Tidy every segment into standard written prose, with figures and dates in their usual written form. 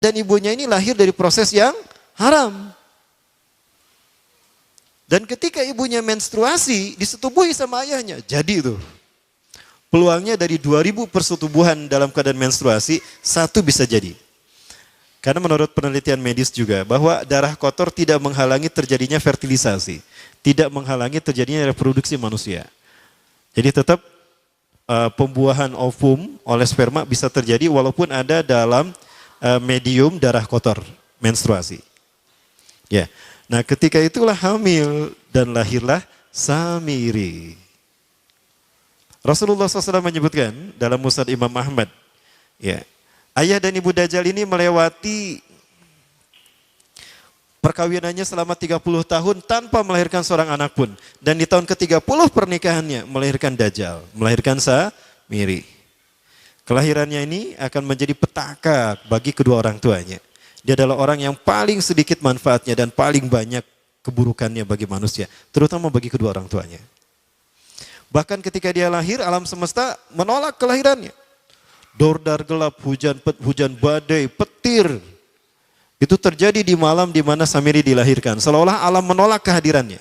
dan ibunya ini lahir dari proses yang haram. Dan ketika ibunya menstruasi, disetubuhi sama ayahnya. Jadi itu, peluangnya dari 2000 persetubuhan dalam keadaan menstruasi, 1 bisa jadi. Karena menurut penelitian medis juga, bahwa darah kotor tidak menghalangi terjadinya fertilisasi. Tidak menghalangi terjadinya reproduksi manusia. Jadi tetap pembuahan ovum oleh sperma bisa terjadi walaupun ada dalam medium darah kotor, menstruasi. Ya. Nah, ketika itulah hamil dan lahirlah Samiri. Rasulullah SAW menyebutkan dalam Musnad Imam Ahmad, ya, ayah dan ibu Dajjal ini melewati perkawinannya selama 30 tahun tanpa melahirkan seorang anak pun. Dan di tahun ke-30 pernikahannya melahirkan Dajjal, melahirkan Samiri. Kelahirannya ini akan menjadi petaka bagi kedua orang tuanya. Dia adalah orang yang paling sedikit manfaatnya dan paling banyak keburukannya bagi manusia, terutama bagi kedua orang tuanya. Bahkan ketika dia lahir, alam semesta menolak kelahirannya. Dordar gelap, hujan badai, petir. Itu terjadi di malam di mana Samiri dilahirkan. Seolah-olah alam menolak kehadirannya.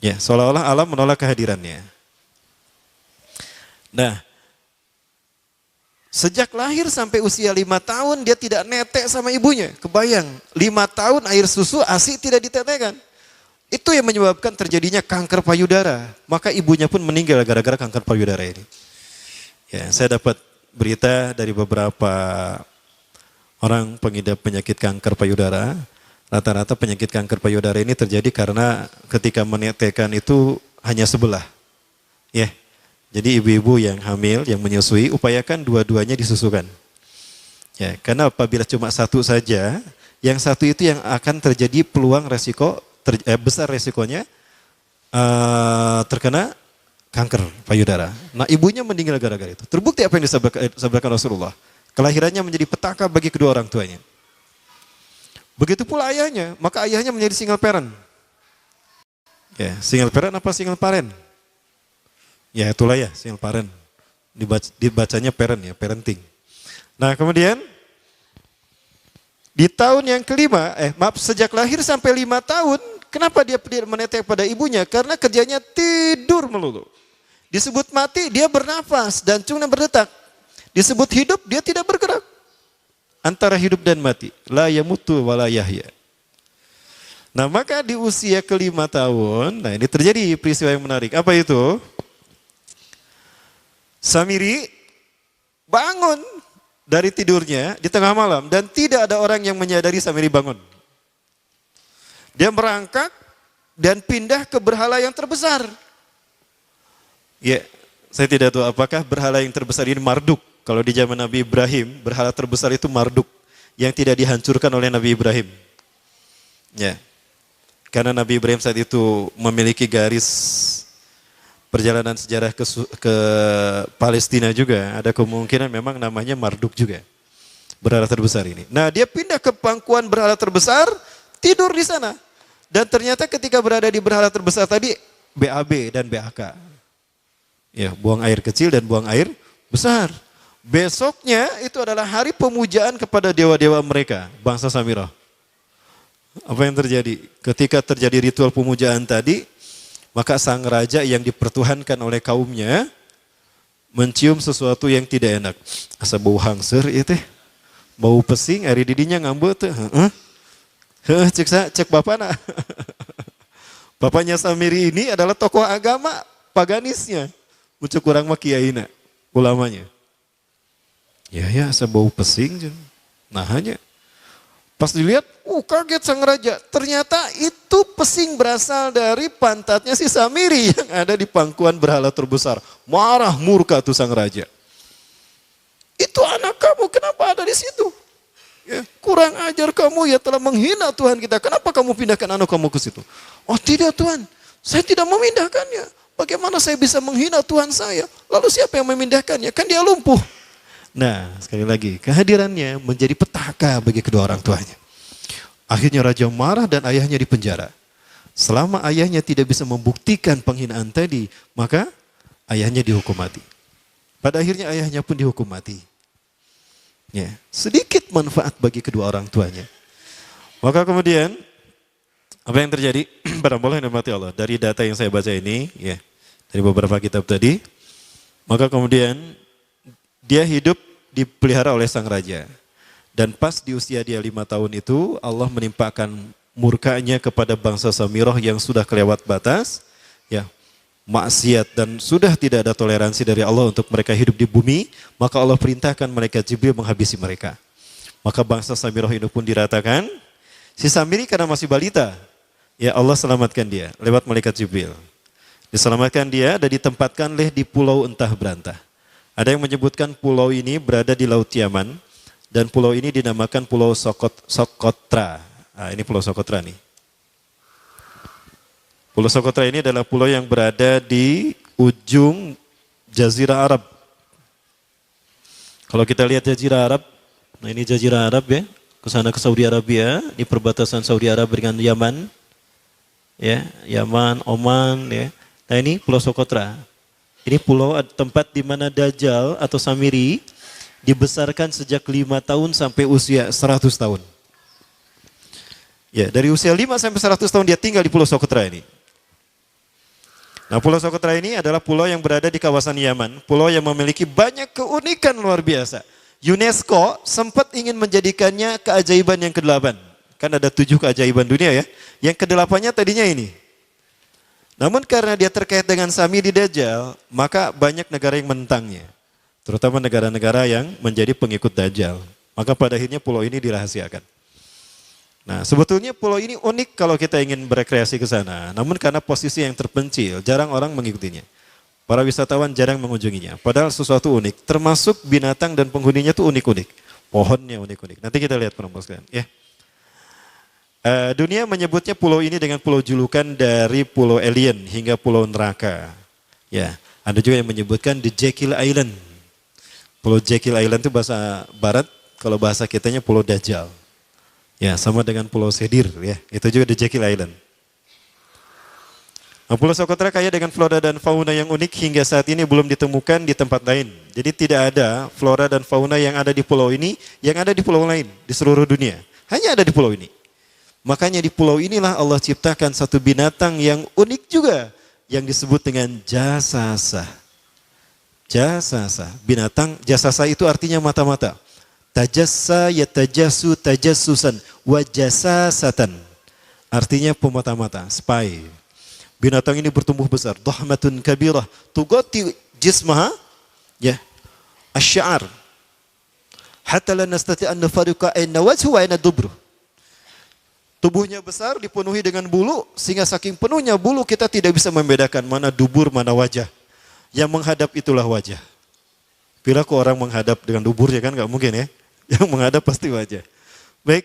Ya, seolah-olah alam menolak kehadirannya. Nah, sejak lahir sampai usia 5 tahun dia tidak netek sama ibunya. Kebayang, 5 tahun air susu ASI tidak ditetekkan. Itu yang menyebabkan terjadinya kanker payudara. Maka ibunya pun meninggal gara-gara kanker payudara ini. Ya, saya dapat berita dari beberapa orang pengidap penyakit kanker payudara. Rata-rata penyakit kanker payudara ini terjadi karena ketika menetekkan itu hanya sebelah. Ya. Jadi ibu-ibu yang hamil, yang menyusui, upayakan dua-duanya disusukan. Ya, karena apabila cuma satu saja, yang satu itu yang akan terjadi peluang resiko, besar resikonya terkena kanker payudara. Nah, ibunya meninggal gara-gara itu. Terbukti apa yang disabdakan Rasulullah. Kelahirannya menjadi petaka bagi kedua orang tuanya. Begitu pula ayahnya, maka ayahnya menjadi single parent. Ya, single parent apa single parent? Ya itulah ya, single parent. Dibacanya parent ya, parenting. Nah kemudian, di tahun yang kelima, sejak lahir sampai 5 tahun, kenapa dia menetek pada ibunya? Karena kerjanya tidur melulu. Disebut mati, dia bernafas dan cuma berdetak. Disebut hidup, dia tidak bergerak. Antara hidup dan mati. La yamutu wa la yahya. Nah maka di usia ke-5 tahun, nah ini terjadi peristiwa yang menarik. Apa itu? Samiri bangun dari tidurnya di tengah malam dan tidak ada orang yang menyadari Samiri bangun. Dia merangkak dan pindah ke berhala yang terbesar. Ya, saya tidak tahu apakah berhala yang terbesar ini Marduk. Kalau di zaman Nabi Ibrahim, berhala terbesar itu Marduk yang tidak dihancurkan oleh Nabi Ibrahim. Ya. Karena Nabi Ibrahim saat itu memiliki garis perjalanan sejarah ke Palestina juga, ada kemungkinan memang namanya Marduk juga. Berhala terbesar ini. Nah dia pindah ke pangkuan berhala terbesar, tidur di sana. Dan ternyata ketika berada di berhala terbesar tadi, BAB dan BAK. Ya, buang air kecil dan buang air besar. Besoknya itu adalah hari pemujaan kepada dewa-dewa mereka, bangsa Samirah. Apa yang terjadi? Ketika terjadi ritual pemujaan tadi, maka sang raja yang dipertuhankan oleh kaumnya mencium sesuatu yang tidak enak. Asa bau hangser itu, bau pesing, ari didinya ngambut tuh. Cek bapak nak. Bapaknya Samiri ini adalah tokoh agama paganisnya. Muncul kurang mah kiaina, ulamanya. Ya asa bau pesing. Nah hanya. Pas dilihat, kaget sang raja. Ternyata itu pesing berasal dari pantatnya si Samiri yang ada di pangkuan berhala terbesar. Marah murka tuh sang raja. Itu anak kamu, kenapa ada di situ? Ya, kurang ajar kamu ya, telah menghina Tuhan kita. Kenapa kamu pindahkan anak kamu ke situ? Oh tidak Tuhan, saya tidak memindahkannya. Bagaimana saya bisa menghina Tuhan saya? Lalu siapa yang memindahkannya? Kan dia lumpuh. Nah, sekali lagi, kehadirannya menjadi petaka bagi kedua orang tuanya. Akhirnya raja marah dan ayahnya dipenjara. Selama ayahnya tidak bisa membuktikan penghinaan tadi, maka ayahnya dihukum mati. Pada akhirnya ayahnya pun dihukum mati. Ya, sedikit manfaat bagi kedua orang tuanya. Maka kemudian apa yang terjadi? Para Allah yang dirahmati Allah, dari data yang saya baca ini, ya, dari beberapa kitab tadi, maka kemudian dia hidup dipelihara oleh sang raja. Dan pas di usia dia 5 tahun itu, Allah menimpakan murkanya kepada bangsa Samirah yang sudah kelewat batas, ya, maksiat dan sudah tidak ada toleransi dari Allah untuk mereka hidup di bumi, maka Allah perintahkan malaikat Jibril menghabisi mereka. Maka bangsa Samirah ini pun diratakan. Si Samiri karena masih balita, ya Allah selamatkan dia lewat malaikat Jibril. Diselamatkan dia dan ditempatkan di pulau entah berantah. Ada yang menyebutkan pulau ini berada di Laut Yaman dan pulau ini dinamakan Pulau Sokotra. Nah, ini Pulau Sokotra nih. Pulau Sokotra ini adalah pulau yang berada di ujung Jazirah Arab. Kalau kita lihat Jazirah Arab, nah ini Jazirah Arab ya, ke sana ke Saudi Arabia, di perbatasan Saudi Arabia dengan Yaman, ya, Yaman, Oman, ya. Nah ini Pulau Sokotra. Ini pulau tempat di mana Dajjal atau Samiri dibesarkan sejak 5 tahun sampai usia 100 tahun. Ya, dari usia 5 sampai 100 tahun dia tinggal di Pulau Sokotra ini. Nah, Pulau Sokotra ini adalah pulau yang berada di kawasan Yaman, pulau yang memiliki banyak keunikan luar biasa. UNESCO sempat ingin menjadikannya keajaiban yang ke-8. Kan ada 7 keajaiban dunia ya. Yang ke-8-nya tadinya ini. Namun karena dia terkait dengan Samiri Dajjal, maka banyak negara yang menentangnya. Terutama negara-negara yang menjadi pengikut Dajjal. Maka pada akhirnya pulau ini dirahasiakan. Nah, sebetulnya pulau ini unik kalau kita ingin berekreasi ke sana. Namun karena posisi yang terpencil, jarang orang mengikutinya. Para wisatawan jarang mengunjunginya. Padahal sesuatu unik, termasuk binatang dan penghuninya itu unik-unik. Pohonnya unik-unik. Nanti kita lihat penumpang sekalian. Ya. Dunia menyebutnya pulau ini dengan pulau julukan dari pulau alien hingga pulau neraka. Ya, ada juga yang menyebutkan The Jekyll Island. Pulau Jekyll Island itu bahasa barat, kalau bahasa kitanya Pulau Dajjal. Ya, sama dengan Pulau Sedir ya. Itu juga The Jekyll Island. Nah, Pulau Sokotra kaya dengan flora dan fauna yang unik hingga saat ini belum ditemukan di tempat lain. Jadi tidak ada flora dan fauna yang ada di pulau ini, yang ada di pulau lain di seluruh dunia. Hanya ada di pulau ini. Makanya di pulau inilah Allah ciptakan satu binatang yang unik juga, yang disebut dengan jasasa. Jasasa, binatang jasasa itu artinya mata-mata. Tajassa yatajassu tajassusan wa jasasatan. Artinya pemata-mata, spy. Binatang ini bertumbuh besar, dhahmatun kabirah, tugati jismaha, ya, asy'ar. Hatta la nastati an nafariqa ayna wajhu wa ayna dubru. Tubuhnya besar, dipenuhi dengan bulu, sehingga saking penuhnya bulu kita tidak bisa membedakan mana dubur, mana wajah. Yang menghadap itulah wajah. Bila kok orang menghadap dengan duburnya kan nggak mungkin ya. Yang menghadap pasti wajah. Baik.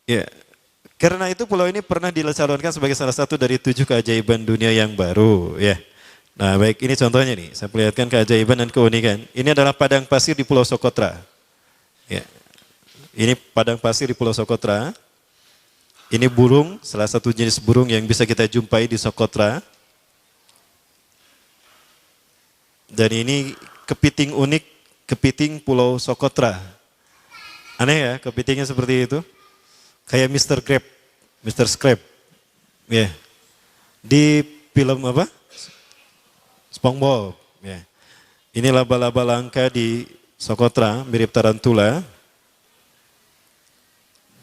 Ya, karena itu pulau ini pernah dicalonkan sebagai salah satu dari 7 keajaiban dunia yang baru. Ya. Nah baik, ini contohnya nih. Saya perlihatkan keajaiban dan keunikan. Ini adalah padang pasir di Pulau Sokotra. Ya. Ini padang pasir di Pulau Sokotra. Ini burung, salah satu jenis burung yang bisa kita jumpai di Sokotra. Dan ini kepiting unik, kepiting Pulau Sokotra. Aneh ya, kepitingnya seperti itu. Kayak Mr. Crab, Mr. Crab. Ya. Yeah. Di film apa? SpongeBob. Ya. Yeah. Ini laba-laba langka di Sokotra, mirip tarantula.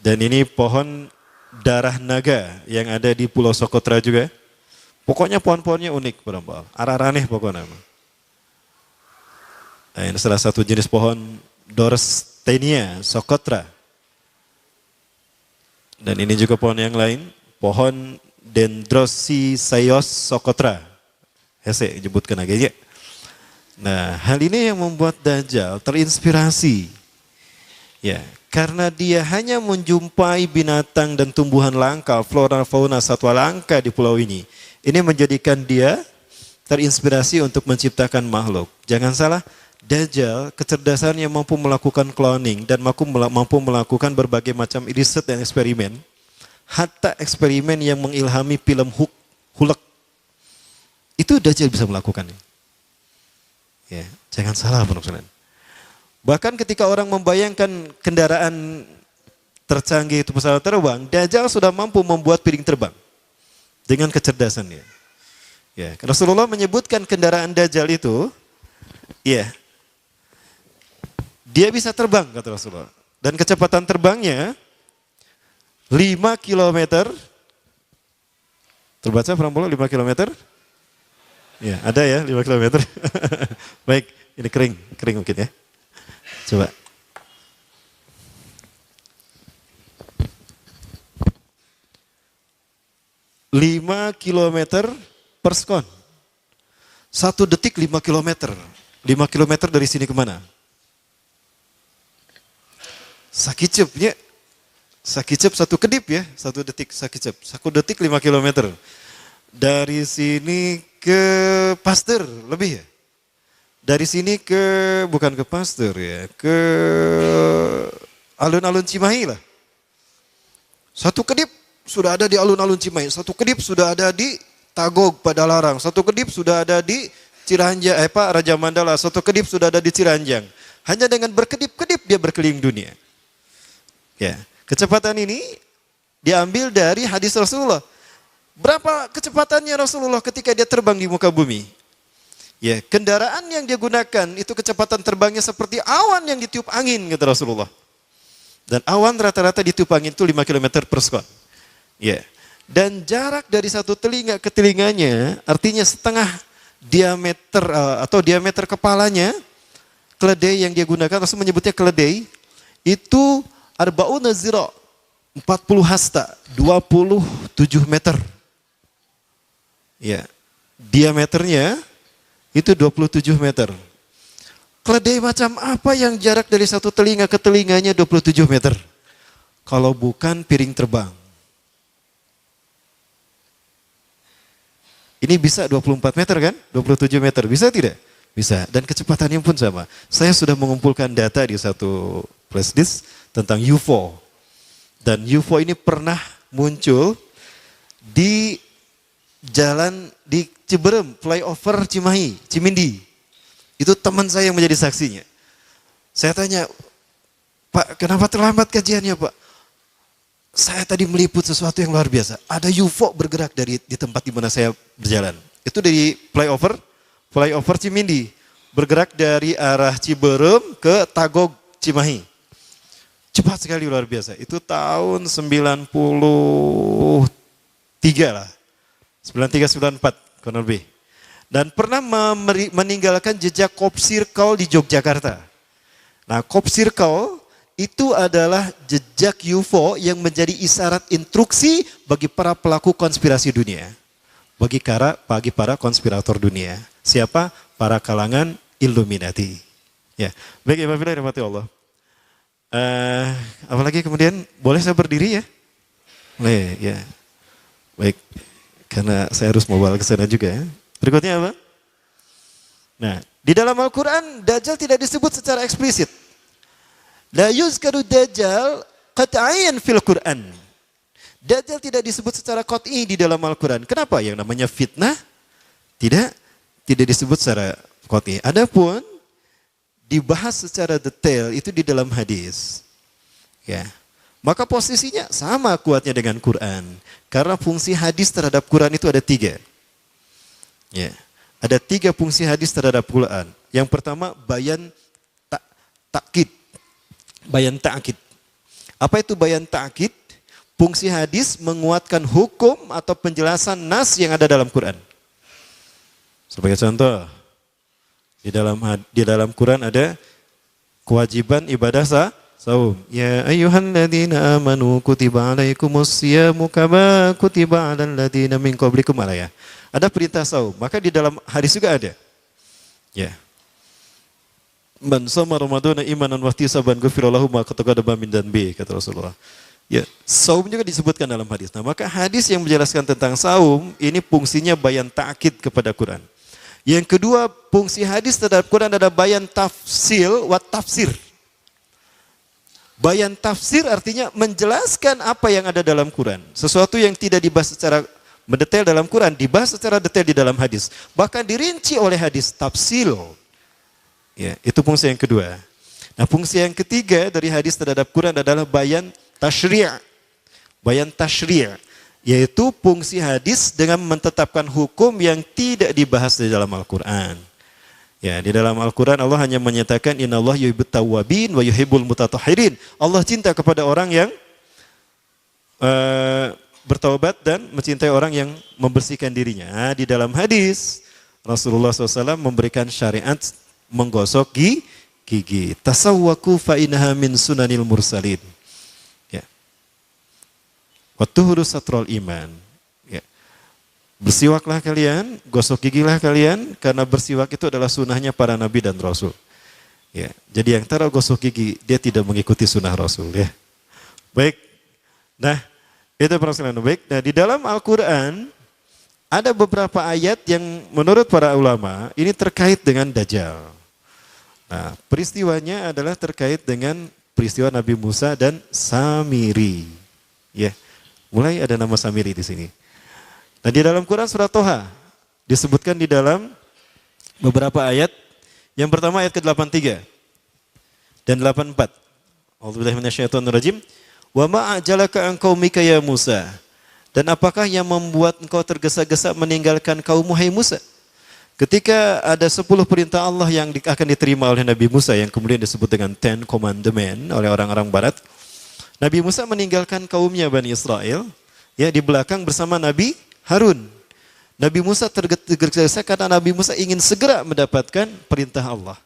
Dan ini pohon darah naga yang ada di Pulau Sokotra juga. Pokoknya pohon-pohonnya unik, Pak. Arah-aneh pokoknya. Nah, ini salah satu jenis pohon Dorstenia Sokotra. Dan ini juga pohon yang lain, pohon Dendrosisaios Sokotra. Hese disebutkan aja. Nah, hal ini yang membuat Dajjal terinspirasi. Ya, karena dia hanya menjumpai binatang dan tumbuhan langka, flora fauna satwa langka di pulau ini. Ini menjadikan dia terinspirasi untuk menciptakan makhluk. Jangan salah, Dajjal kecerdasannya mampu melakukan cloning dan mampu melakukan berbagai macam riset dan eksperimen. Hatta eksperimen yang mengilhami film Hulk. Itu Dajjal bisa melakukannya. Ya, jangan salah, Bapak. Bahkan ketika orang membayangkan kendaraan tercanggih itu pesawat terbang, Dajjal sudah mampu membuat piring terbang dengan kecerdasannya. Ya, Rasulullah menyebutkan kendaraan Dajjal itu, ya, dia bisa terbang kata Rasulullah. Dan kecepatan terbangnya 5 kilometer. Terbaca Prambola 5 kilometer? Ya, ada ya 5 kilometer. Baik, ini kering mungkin ya. Coba. Lima kilometer per sekon. 1 detik 5 kilometer. 5 kilometer dari sini kemana? Sakicep 1 kedip ya, 1 detik sakicep. 1 detik 5 kilometer. Dari sini ke Pasteur lebih ya. Dari sini bukan ke Pasteur ya, ke alun-alun Cimahi lah. 1 kedip sudah ada di alun-alun Cimahi, 1 kedip sudah ada di Tagog Padalarang, 1 kedip sudah ada di Raja Mandala, 1 kedip sudah ada di Ciranjang. Hanya dengan berkedip-kedip dia berkeliling dunia. Ya, kecepatan ini diambil dari hadis Rasulullah. Berapa kecepatannya Rasulullah ketika dia terbang di muka bumi? Ya, kendaraan yang dia gunakan itu kecepatan terbangnya seperti awan yang ditiup angin kata Rasulullah. Dan awan rata-rata ditiup angin itu 5 km per sekon. Ya. Dan jarak dari satu telinga ke telinganya artinya setengah diameter atau diameter kepalanya, keledai yang dia gunakan, Rasul menyebutnya keledai, itu arba'una zira, 40 hasta, 27 meter. Ya. Diameternya itu 27 meter. Keledai macam apa yang jarak dari satu telinga ke telinganya 27 meter? Kalau bukan piring terbang. Ini bisa 24 meter kan? 27 meter, bisa tidak? Bisa, dan kecepatannya pun sama. Saya sudah mengumpulkan data di satu flash disk tentang UFO. Dan UFO ini pernah muncul di jalan di Ciberem, flyover Cimahi, Cimindi. Itu teman saya yang menjadi saksinya. Saya tanya, Pak, kenapa terlambat kajiannya, Pak? Saya tadi meliput sesuatu yang luar biasa. Ada UFO bergerak di tempat di mana saya berjalan. Itu dari flyover Cimindi. Bergerak dari arah Ciberem ke Tagog Cimahi. Cepat sekali, luar biasa. Itu tahun 93 lah. 93-94 kurang lebih. Dan pernah meninggalkan jejak Cop Circle di Yogyakarta. Nah, Cop Circle itu adalah jejak UFO yang menjadi isyarat instruksi bagi para pelaku konspirasi dunia. Bagi para konspirator dunia. Siapa? Para kalangan Illuminati. Ya, baik, apabila dirahmati Allah. Apalagi kemudian, boleh saya berdiri ya? Boleh, ya. Baik. Karena saya harus mau balik ke sana juga ya. Berikutnya apa? Nah, di dalam Al-Quran Dajjal tidak disebut secara eksplisit. La yuzkaru Dajjal qat'an fil Quran. Dajjal tidak disebut secara qat'i di dalam Al-Quran. Kenapa? Yang namanya fitnah tidak disebut secara qat'i. Adapun dibahas secara detail itu di dalam hadis. Ya. Maka posisinya sama kuatnya dengan Quran. Karena fungsi hadis terhadap Quran itu ada 3. Ya. Ada 3 fungsi hadis terhadap Quran. Yang pertama, bayan ta'kid. Bayan ta'kid. Apa itu bayan ta'kid? Fungsi hadis menguatkan hukum atau penjelasan nas yang ada dalam Quran. Sebagai contoh, di dalam Quran ada kewajiban ibadah saum. Ya ayyuhalladzina amanu kutiba alaikumusyamu kama kutiba alal ladzina min qablikum alaya. Ada perintah saum, maka di dalam hadis juga ada. Ya. Man shoma ramadhana imanan wa ihtisaban ghufira lahu ma taqaddama min dzanbi, kata Rasulullah. Ya, saum juga disebutkan dalam hadis. Nah, maka hadis yang menjelaskan tentang saum ini fungsinya bayan ta'kid kepada Quran. Yang kedua, fungsi hadis terhadap Quran adalah bayan tafsil wa tafsir. Bayan tafsir artinya menjelaskan apa yang ada dalam Quran. Sesuatu yang tidak dibahas secara mendetail dalam Quran, dibahas secara detail di dalam hadis. Bahkan dirinci oleh hadis, tafsil. Ya, itu fungsi yang kedua. Nah, fungsi yang ketiga dari hadis terhadap Quran adalah bayan tasyri'. Bayan tasyri', yaitu fungsi hadis dengan menetapkan hukum yang tidak dibahas di dalam Al-Quran. Ya, di dalam Al-Quran Allah hanya menyatakan innallaha yuhibbut tawwabin wa yuhibbul mutatahhirin. Allah cinta kepada orang yang bertaubat dan mencintai orang yang membersihkan dirinya. Nah, di dalam hadis Rasulullah SAW memberikan syariat menggosok gigi. Tasawwaku fa innaha min sunanil mursalin. Ya. Wa tuhuru satrul iman. Ya. Bersiwaklah kalian, gosok gigilah kalian, karena bersiwak itu adalah sunnahnya para nabi dan rasul. Ya. Jadi yang taruh gosok gigi, dia tidak mengikuti sunnah Rasul. Ya. Baik. Nah, itu permasalahan baik. Nah, di dalam Al-Quran ada beberapa ayat yang menurut para ulama ini terkait dengan Dajjal. Nah, peristiwanya adalah terkait dengan peristiwa Nabi Musa dan Samiri. Ya, mulai ada nama Samiri di sini. Nah, di dalam Quran surat Toha disebutkan di dalam beberapa ayat. Yang pertama ayat ke-83 dan 84. A'udzubillahi minasyaitonirrajim. Wa ma'ajalaka an qaumika ya Musa. Dan apakah yang membuat engkau tergesa-gesa meninggalkan kaummu hai Musa? Ketika ada 10 perintah Allah yang akan diterima oleh Nabi Musa yang kemudian disebut dengan Ten Commandment oleh orang-orang barat. Nabi Musa meninggalkan kaumnya Bani Israel ya di belakang bersama Nabi Harun. Nabi Musa tergesa-gesa karena Nabi Musa ingin segera mendapatkan perintah Allah.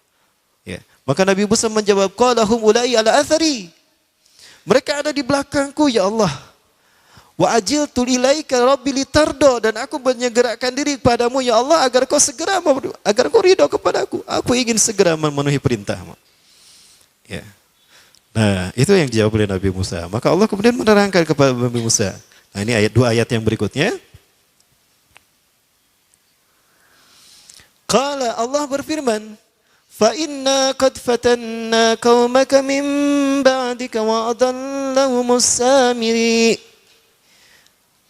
Ya. Maka Nabi Musa menjawab, qalahum ulai ala athari. Mereka ada di belakangku ya Allah. Wa ajiltu ilaika rabbi litardo, dan aku menyegerakan diri padamu ya Allah agar kau ridho kepadaku. Aku ingin segera memenuhi perintahmu. Ya. Nah, itu yang dijawab oleh Nabi Musa. Maka Allah kemudian menerangkan kepada Nabi Musa. Nah, ini dua ayat yang berikutnya. Qala, Allah berfirman, fa inna qad fatanna qaumaka min ba'dika wa adallahumus samiri.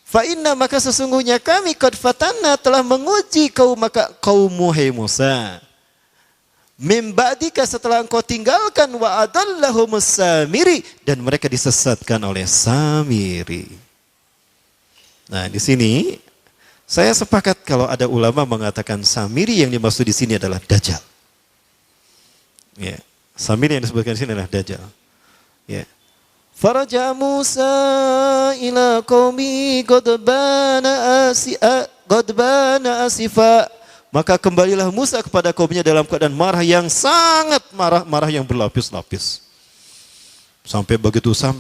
Fa inna, maka sesungguhnya kami qad fatanna telah menguji kaummu hai Musa. Min ba'dika, setelah engkau tinggalkan, wa adallahumus samiri, dan mereka disesatkan oleh Samiri. Nah, di sini saya sepakat kalau ada ulama mengatakan Samiri yang dimaksud di sini adalah Dajjal. Ya, Samiri yang disebutkan di sini adalah Dajjal. Ya. Faraja Musa ila qaumi ghadbana asifa. Maka kembalilah Musa kepada kaumnya dalam keadaan marah yang sangat marah, marah yang berlapis-lapis. Sampai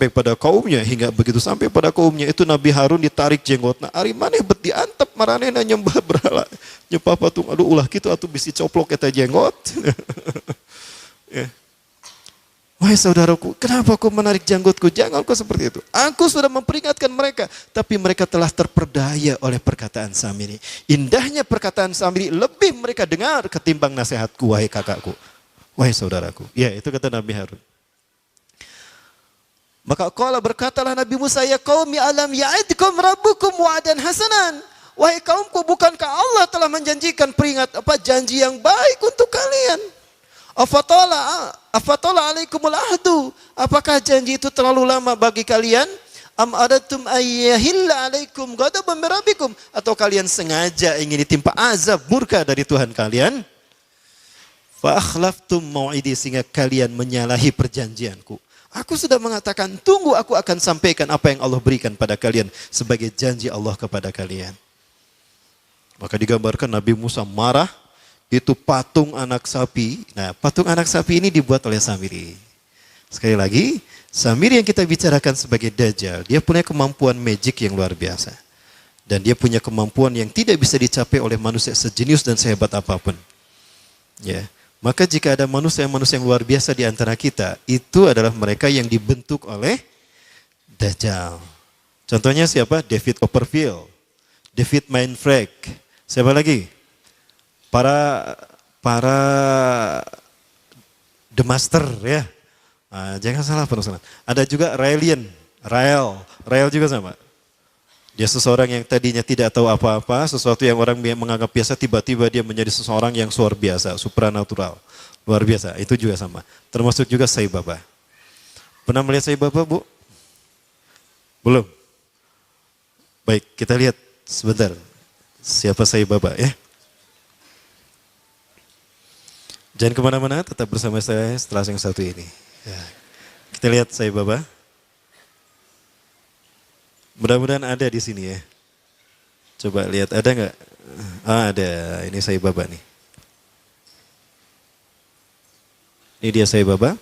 pada kaumnya, hingga begitu sampai pada kaumnya itu Nabi Harun ditarik jenggotna. Ari maneh bet diantep maranehna nyembah berhala. Nyembah patung, aduh ulah kitu atuh bisi coplok eta jenggot. Ya. Wahai saudaraku, kenapa kau menarik jenggotku? Jangan kau seperti itu. Aku sudah memperingatkan mereka, tapi mereka telah terperdaya oleh perkataan Samiri. Indahnya perkataan Samiri lebih mereka dengar ketimbang nasihatku, wahai kakakku. Wahai saudaraku. Ya, itu kata Nabi Harun. Maka qala, berkatalah Nabi Musa, ya qaumi alam ya'idkum rabbukum wa'dan hasanan. Wahai kaumku, bukankah Allah telah menjanjikan janji yang baik untuk kalian? Afatola alaikumul ahdu. Apakah janji itu terlalu lama bagi kalian? Am adatum ayyahilla alaikum ghadabun min rabbikum, atau kalian sengaja ingin ditimpa azab murka dari Tuhan kalian? Fa akhlaftum mau'idi, sehingga kalian menyalahi perjanjianku. Aku sudah mengatakan, tunggu aku akan sampaikan apa yang Allah berikan pada kalian sebagai janji Allah kepada kalian. Maka digambarkan Nabi Musa marah, itu patung anak sapi. Nah, patung anak sapi ini dibuat oleh Samiri. Sekali lagi, Samiri yang kita bicarakan sebagai Dajjal, dia punya kemampuan magic yang luar biasa. Dan dia punya kemampuan yang tidak bisa dicapai oleh manusia sejenius dan sehebat apapun. Ya. Maka jika ada manusia-manusia yang luar biasa di antara kita, itu adalah mereka yang dibentuk oleh Dajjal. Contohnya siapa? David Copperfield, David Mindfreak. Siapa lagi? Para The Master ya. Nah, jangan salah penulisan. Ada juga Rael juga sama. Dia seseorang yang tadinya tidak tahu apa-apa, sesuatu yang orang menganggap biasa, tiba-tiba dia menjadi seseorang yang luar biasa, supranatural. Luar biasa, itu juga sama. Termasuk juga Sai Baba. Pernah melihat Sai Baba, Bu? Belum? Baik, kita lihat sebentar. Siapa Sai Baba ya? Jangan kemana-mana, tetap bersama saya setelah yang satu ini. Ya. Kita lihat Sai Baba. Mudah-mudahan ada di sini ya. Coba lihat, ada nggak? Ah, ada, ini Sai Baba nih. Ini dia Sai Baba.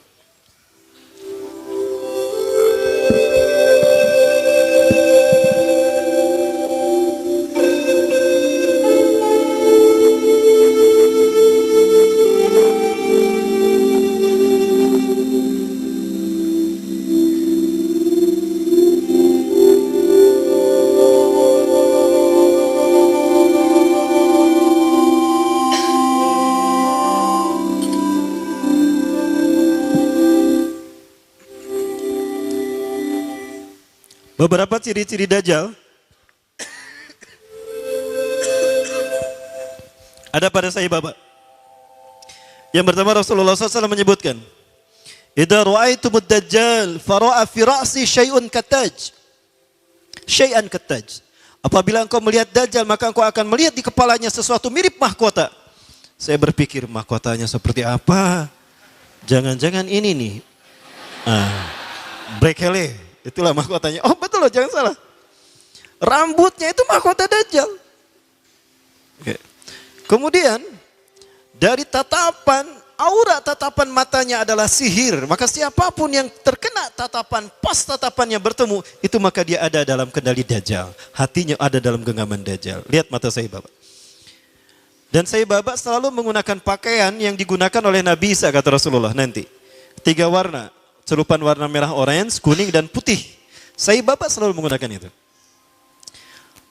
Beberapa ciri-ciri Dajjal ada pada Sai Baba. Yang pertama Rasulullah SAW menyebutkan, "Idza ra'aitumud Dajjal fara'a fi ra'si syai'un kattaj." Syai'an kattaj. Apabila engkau melihat Dajjal, maka engkau akan melihat di kepalanya sesuatu mirip mahkota. Saya berpikir mahkotanya seperti apa? Jangan-jangan ini nih. Brekele. Itulah mahkotanya. Oh betul loh, jangan salah. Rambutnya itu mahkota Dajjal. Oke. Kemudian dari tatapan, aura tatapan matanya adalah sihir. Maka siapapun yang terkena tatapan, pas tatapannya bertemu, itu maka dia ada dalam kendali Dajjal. Hatinya ada dalam genggaman Dajjal. Lihat mata Sai Baba. Dan Sai Baba selalu menggunakan pakaian yang digunakan oleh Nabi Isa, kata Rasulullah nanti. 3 warna. Celupan warna merah, orange, kuning, dan putih. Sai Baba selalu menggunakan itu.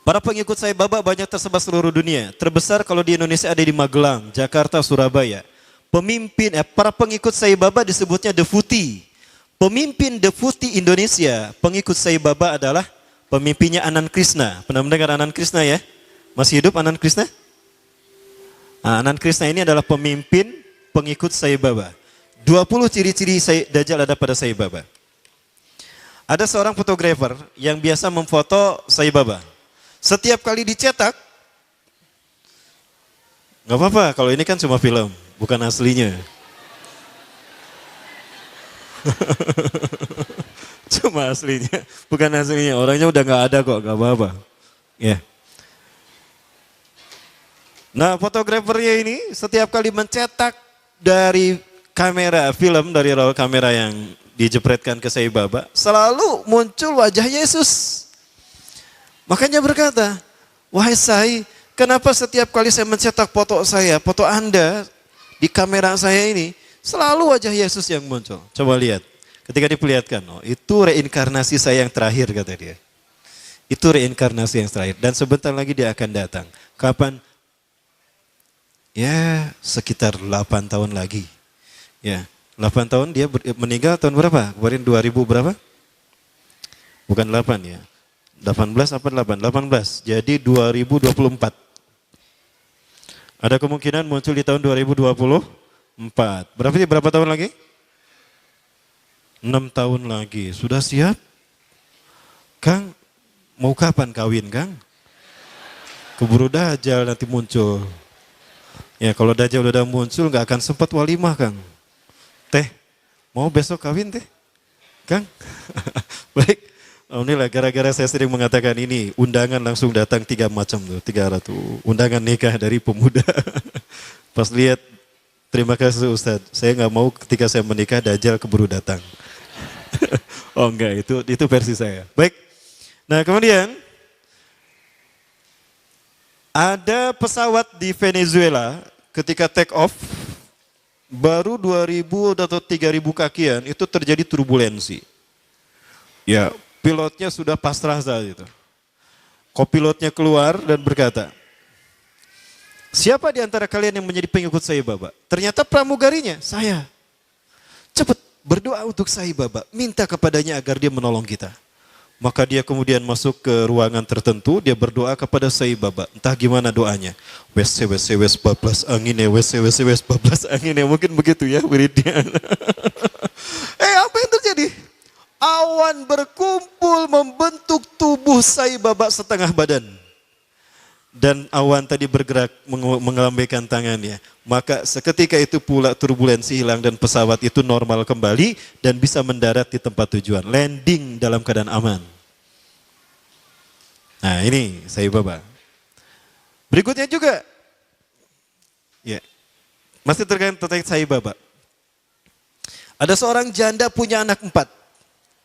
Para pengikut Sai Baba banyak tersebar seluruh dunia. Terbesar kalau di Indonesia ada di Magelang, Jakarta, Surabaya. Para pengikut Sai Baba disebutnya Defuti. Pemimpin Defuti Indonesia, pengikut Sai Baba adalah pemimpinnya Anand Krishna. Pernah mendengar Anand Krishna ya? Masih hidup Anand Krishna? Anand Krishna ini adalah pemimpin pengikut Sai Baba. 20 ciri-ciri Dajjal ada pada Sai Baba. Ada seorang fotografer yang biasa memfoto Sai Baba. Setiap kali dicetak, nggak apa-apa kalau ini kan cuma film, bukan aslinya. Cuma aslinya, bukan aslinya. Orangnya udah nggak ada kok, nggak apa-apa. Ya. Nah, fotografernya ini setiap kali mencetak dari kamera film, dari roll kamera yang dijepretkan ke Sai Baba, selalu muncul wajah Yesus. Makanya berkata, "Wahai Sai, kenapa setiap kali saya mencetak foto saya, foto Anda di kamera saya ini, selalu wajah Yesus yang muncul?" Coba lihat, ketika diperlihatkan, oh, itu reinkarnasi saya yang terakhir, kata dia. Itu reinkarnasi yang terakhir, dan sebentar lagi dia akan datang. Kapan? Ya, sekitar 8 tahun lagi. Ya, 8 tahun dia meninggal tahun berapa? Kemarin 2000 berapa? Bukan 8 ya. 18 apa 8? 18. Jadi 2024. Ada kemungkinan muncul di tahun 2024. Berapa tahun lagi? 6 tahun lagi. Sudah siap? Kang, mau kapan kawin, Kang? Keburu Dajjal nanti muncul. Ya, kalau Dajjal udah muncul nggak akan sempat walimah, Kang. Teh, mau besok kawin teh? Kang? Baik, alhamdulillah gara-gara saya sering mengatakan ini, undangan langsung datang 3 macam tuh, 300. Undangan nikah dari pemuda. Pas lihat, terima kasih Ustadz, saya nggak mau ketika saya menikah Dajjal keburu datang. Oh enggak, itu versi saya. Baik, nah kemudian ada pesawat di Venezuela ketika take off, baru 2000 atau 3000 kakian itu terjadi turbulensi. Ya, pilotnya sudah pasrah saat itu. Kopilotnya keluar dan berkata, "Siapa di antara kalian yang menjadi pengikut Sai Baba?" Ternyata pramugarinya, "Saya." "Cepat berdoa untuk Sai Baba, minta kepadanya agar dia menolong kita." Maka dia kemudian masuk ke ruangan tertentu, dia berdoa kepada Sai Baba. Entah gimana doanya. WC, WC, WC, bablas angin ya, WC, WC, WC, bablas angin ya. Mungkin begitu ya wiridnya. Apa yang terjadi? Awan berkumpul membentuk tubuh Sai Baba setengah badan. Dan awan tadi bergerak mengelambaikan tangannya. Maka seketika itu pula turbulensi hilang dan pesawat itu normal kembali dan bisa mendarat di tempat tujuan. Landing dalam keadaan aman. Nah ini Sai Baba. Berikutnya juga. Ya, masih terkait Sai Baba. Ada seorang janda punya anak 4.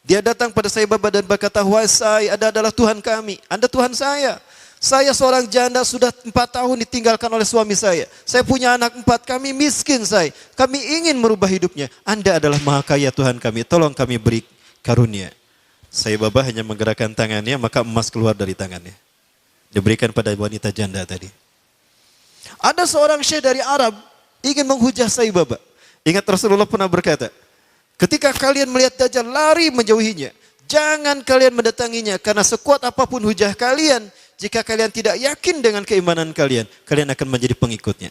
Dia datang pada Sai Baba dan berkata, "Wahai Sai, Anda adalah Tuhan kami. Anda Tuhan saya. Saya seorang janda sudah 4 tahun ditinggalkan oleh suami saya. Saya punya anak 4, kami miskin Sai. Kami ingin merubah hidupnya. Anda adalah maha kaya Tuhan kami. Tolong kami beri karunia." Sai Baba hanya menggerakkan tangannya, maka emas keluar dari tangannya. Diberikan pada wanita janda tadi. Ada seorang syekh dari Arab ingin menghujah Sai Baba. Ingat Rasulullah pernah berkata, ketika kalian melihat Dajjal lari menjauhinya, jangan kalian mendatanginya karena sekuat apapun hujah kalian, jika kalian tidak yakin dengan keimanan kalian, kalian akan menjadi pengikutnya.